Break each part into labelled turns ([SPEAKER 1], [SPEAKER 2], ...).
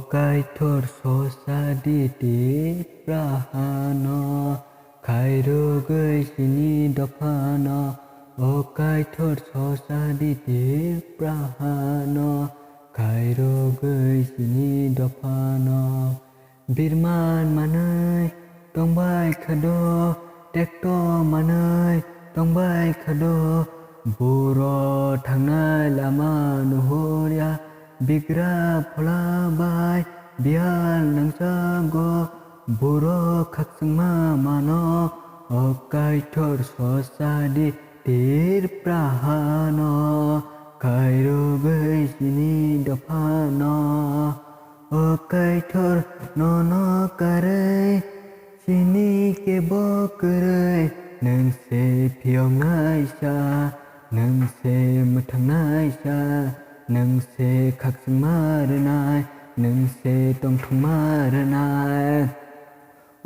[SPEAKER 1] Okai thor sosa di ti prahana Khairu gui sini dopana Okai thor sosa di ti prahana Khairu gui sini dopana Birman manai tong bai khado Tekto manai tong bai khado Buro thangnai lama nuhurya Bigra phola bai bial nang sago Buro khaksangma mano Okai thor sosa di tir prahano Khairu gui sini dopano Okai thor nono karai Sini ke bo karai Nang se phiong nai sa Nang se mathang nai sa Nang se khaksang maranai Nang se tong thong maranai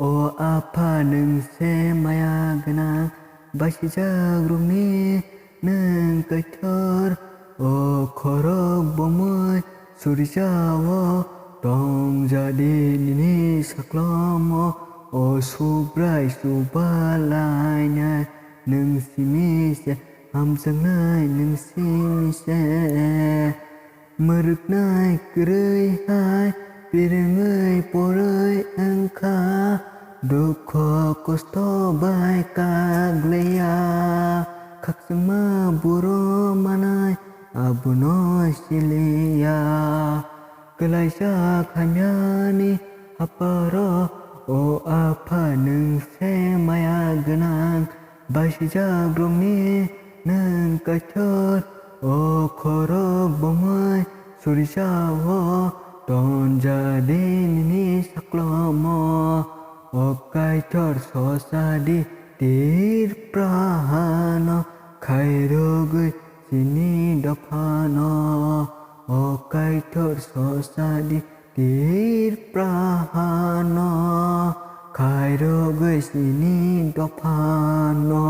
[SPEAKER 1] O apa nang se maya ganang Basi jagrung ni nang kai thor O khorok bomoi suri jawo Tong jadi nini saklomo O subrai subalai nai Nang simi se Hamsang nai nang simi se Meruk nai kerei hai Pirengai porei angka Dukho kosto bai kagleya Khaksang ma buro manai Abuno silia Kelai sa kanyani Aparo O apa nang se maya ganang Basi jagrong ni nang kachot O khorok bomai suri jawo Ton jadi nini saklomo Okai thor sosa di tir prahano Khairu gui sini dopano Okai thor sosa di tir prahano Khairu gui sini dopano